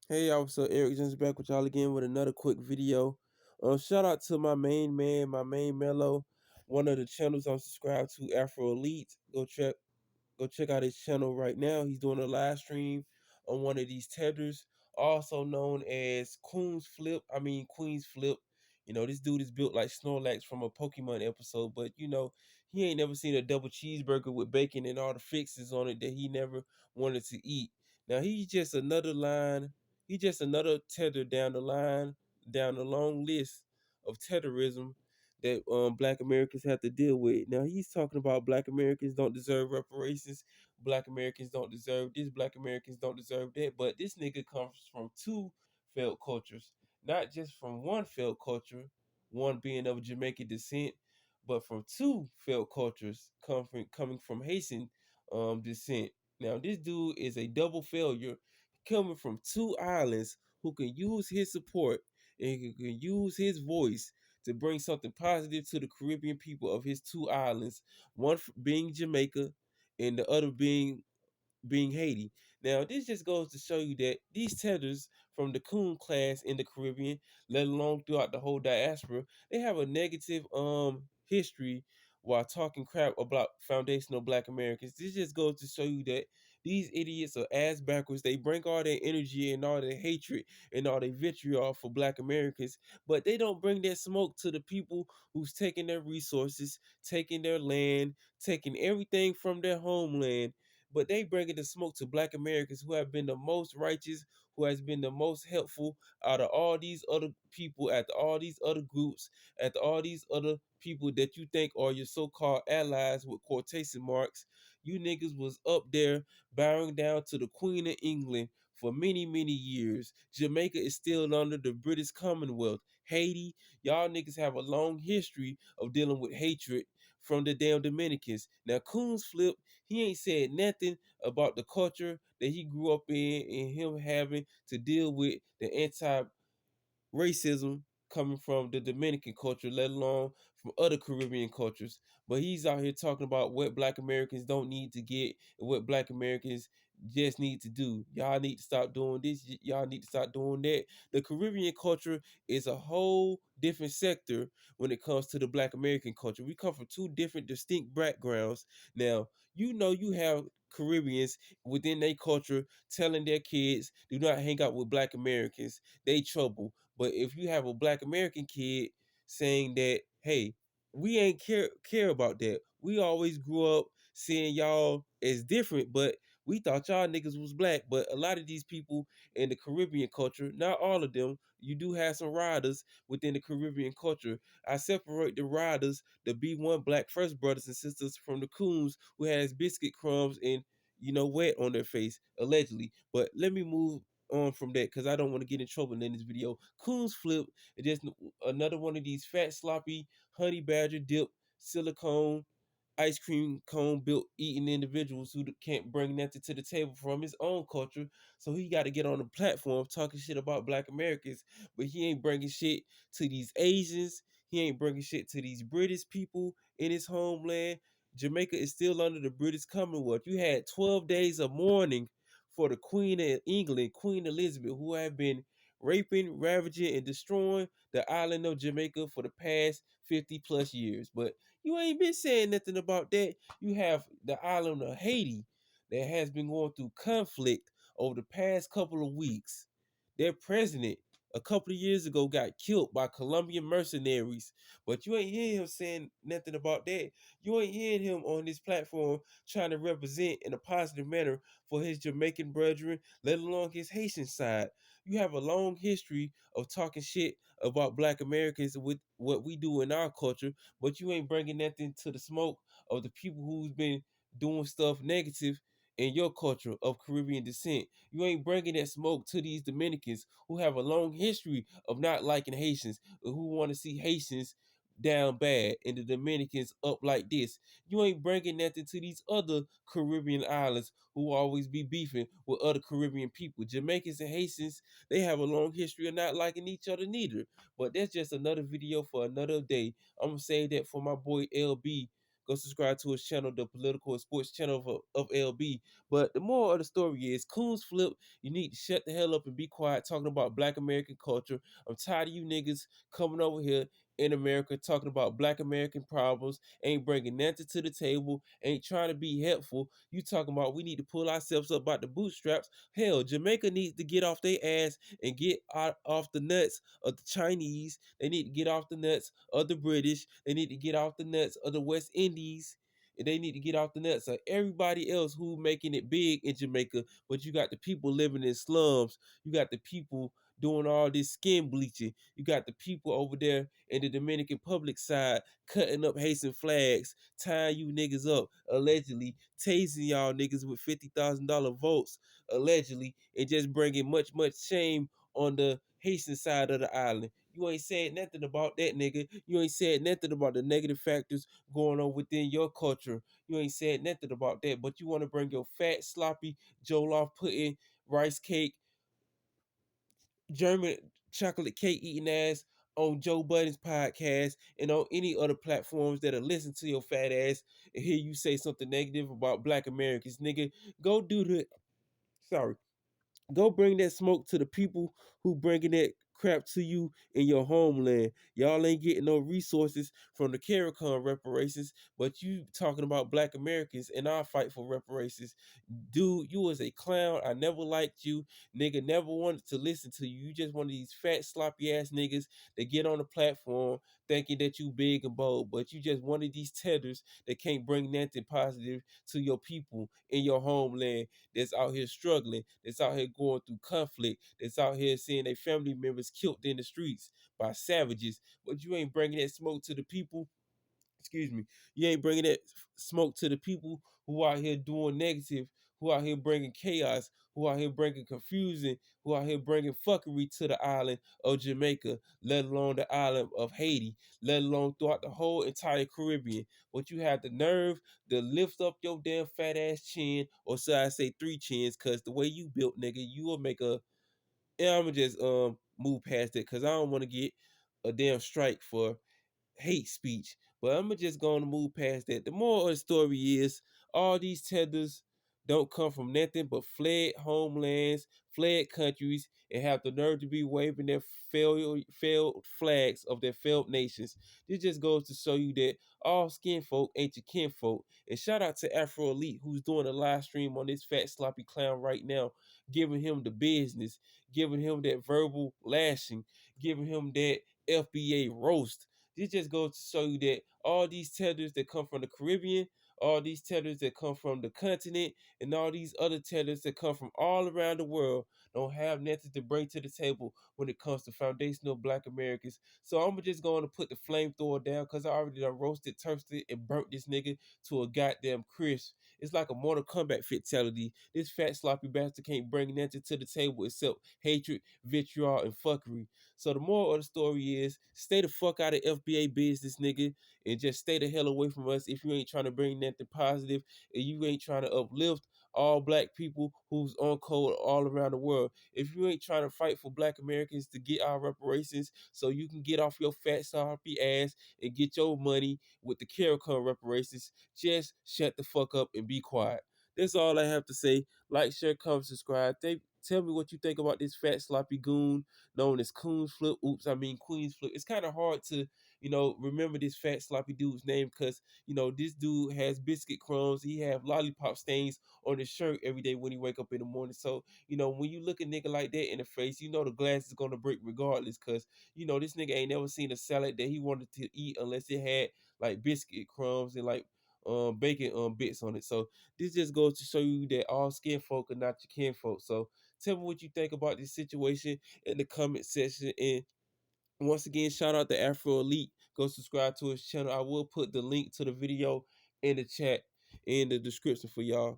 Hey, Officer Eric Jones back with y'all again with another quick video. Shout out to my main man, my main mellow, one of the channels I'm subscribed to, Afro Elite. Go check out his channel right now. He's doing a live stream on one of these tethers, also known as clownsFlip. I mean Queen's Flip. This dude is built like Snorlax from a Pokemon episode, but he ain't never seen a double cheeseburger with bacon and all the fixings on it that he never wanted to eat. Now he's just another tether down the line, down the long list of tetherism that black Americans have to deal with. Now he's talking about black Americans don't deserve reparations, black Americans don't deserve this, black Americans don't deserve that. But this nigga comes from two failed cultures, not just from one failed culture, one being of Jamaican descent, but from two failed cultures coming from Haitian descent. Now this dude is a double failure coming from two islands who can use his support and who can use his voice to bring something positive to the Caribbean people of his two islands, one being Jamaica and the other being Haiti. Now, this just goes to show you that these tethers from the coon class in the Caribbean, let alone throughout the whole diaspora, they have a negative history while talking crap about foundational black Americans. This just goes to show you that these idiots are ass backwards. They bring all their energy and all their hatred and all their vitriol for black Americans, but they don't bring that smoke to the people who's taking their resources, taking their land, taking everything from their homeland, but they bringing the smoke to black Americans who have been the most righteous, who has been the most helpful out of all these other people, at all these other groups, at all these other people that you think are your so-called allies with quotation marks. You niggas was up there bowing down to the Queen of England for many, many years. Jamaica is still under the British Commonwealth. Haiti, y'all niggas have a long history of dealing with hatred from the damn Dominicans. Now, Coons Flip, he ain't said nothing about the culture that he grew up in and him having to deal with the anti racism coming from the Dominican culture, let alone from other Caribbean cultures. But he's out here talking about what black Americans don't need to get and what black Americans just need to do. Y'all need to stop doing this. Y'all need to stop doing that. The Caribbean culture is a whole different sector when it comes to the black American culture. We come from two different distinct backgrounds. Now, you have Caribbeans within their culture telling their kids do not hang out with black Americans. They trouble. But if you have a black American kid saying that, hey, we ain't care about that. We always grew up seeing y'all as different, but we thought y'all niggas was black. But a lot of these people in the Caribbean culture, not all of them, you do have some riders within the Caribbean culture. I separate the riders, the B1 Black First brothers and sisters from the coons who has biscuit crumbs and wet on their face, allegedly. But let me move on from that because I don't want to get in trouble in this video. Coons Flip is just another one of these fat, sloppy, honey badger dip, silicone, ice cream cone built eating individuals who can't bring nothing to the table from his own culture. So he got to get on the platform talking shit about black Americans, but he ain't bringing shit to these Asians. He ain't bringing shit to these British people in his homeland. Jamaica is still under the British Commonwealth. You had 12 days of mourning for the Queen of England, Queen Elizabeth, who have been raping, ravaging, and destroying the island of Jamaica for the past 50 plus years. But you ain't been saying nothing about that. You have the island of Haiti that has been going through conflict over the past couple of weeks. Their president, a couple of years ago, got killed by Colombian mercenaries. But you ain't hearing him saying nothing about that. You ain't hearing him on this platform trying to represent in a positive manner for his Jamaican brethren, let alone his Haitian side. You have a long history of talking shit about black Americans with what we do in our culture, but you ain't bringing nothing to the smoke of the people who's been doing stuff negative in your culture of Caribbean descent. You ain't bringing that smoke to these Dominicans who have a long history of not liking Haitians, who want to see Haitians down bad and the Dominicans up like this. You ain't bringing nothing to these other Caribbean islands who always be beefing with other Caribbean people. Jamaicans and Haitians, they have a long history of not liking each other neither. But that's just another video for another day. I'm gonna say that for my boy LB, Go subscribe to his channel, the political and sports channel of LB. But the moral of the story is, clownsFlip, you need to shut the hell up and be quiet talking about Black American culture. I'm tired of you niggas coming over here in America talking about Black American problems, ain't bringing nothing to the table, ain't trying to be helpful. You talking about we need to pull ourselves up by the bootstraps. Hell, Jamaica needs to get off their ass and get off the nuts of the Chinese. They need to get off the nuts of the British. They need to get off the nuts of the West Indies. And they need to get off the nuts of everybody else who making it big in Jamaica. But you got the people living in slums. You got the people doing all this skin bleaching. You got the people over there in the Dominican public side cutting up Haitian flags, tying you niggas up, allegedly tasing y'all niggas with $50,000 votes, allegedly, and just bringing much shame on the Haitian side of the island. You ain't said nothing about that, nigga. You ain't said nothing about the negative factors going on within your culture. You ain't said nothing about that, but you want to bring your fat, sloppy, jollof pudding, rice cake, German chocolate cake eating ass on Joe Budden's podcast and on any other platforms that are listening to your fat ass and hear you say something negative about Black Americans, nigga. Go do the sorry. Go bring that smoke to the people who bringing that crap to you in your homeland. Y'all ain't getting no resources from the CARICOM reparations, but you talking about Black Americans and our fight for reparations. Dude, you was a clown. I never liked you. Nigga, never wanted to listen to you. You just one of these fat, sloppy ass niggas that get on the platform thinking that you big and bold, but you just one of these tethers that can't bring nothing positive to your people in your homeland that's out here struggling, that's out here going through conflict, that's out here seeing their family members killed in the streets by savages, but you ain't bringing that smoke to the people. Excuse me, you ain't bringing that smoke to the people who out here doing negative, who out here bringing chaos, who out here bringing confusion, who out here bringing fuckery to the island of Jamaica, let alone the island of Haiti, let alone throughout the whole entire Caribbean. But you have the nerve to lift up your damn fat ass chin, or so I say three chins, cause the way you built, nigga, you will make a. Yeah, I'ma just move past it, cause I don't want to get a damn strike for hate speech. But I'm just going to move past that. The moral of the story is, all these tethers don't come from nothing but fled homelands, fled countries, and have the nerve to be waving their failed flags of their failed nations. This just goes to show you that all skin folk ain't your kinfolk. And shout out to Afro Elite, who's doing a live stream on this fat sloppy clown right now, giving him the business, giving him that verbal lashing, giving him that FBA roast. This just goes to show you that all these tethers that come from the Caribbean, all these tethers that come from the continent, and all these other tethers that come from all around the world don't have nothing to bring to the table when it comes to foundational Black Americans. So I'm just going to put the flamethrower down, because I already done roasted, toasted, and burnt this nigga to a goddamn crisp. It's like a Mortal Kombat fatality. This fat sloppy bastard can't bring nothing to the table except hatred, vitriol, and fuckery. So the moral of the story is, stay the fuck out of FBA business, nigga, and just stay the hell away from us if you ain't trying to bring nothing positive and you ain't trying to uplift all Black people who's on code all around the world. If you ain't trying to fight for Black Americans to get our reparations so you can get off your fat sloppy ass and get your money with the CARICOM reparations, just shut the fuck up and be quiet. That's all I have to say. Like, share, comment, subscribe. Tell me what you think about this fat sloppy goon known as clownsFlip. Oops, I mean queensFlip. It's kind of hard to, remember this fat sloppy dude's name, because, this dude has biscuit crumbs. He have lollipop stains on his shirt every day when he wake up in the morning. So, when you look a nigga like that in the face, the glass is going to break regardless, because, this nigga ain't never seen a salad that he wanted to eat unless it had like biscuit crumbs and like bacon bits on it. So this just goes to show you that all skin folk are not your kinfolk. So tell me what you think about this situation in the comment section. And once again, shout out to Afro Elite. Go subscribe to his channel. I will put the link to the video in the chat, in the description for y'all.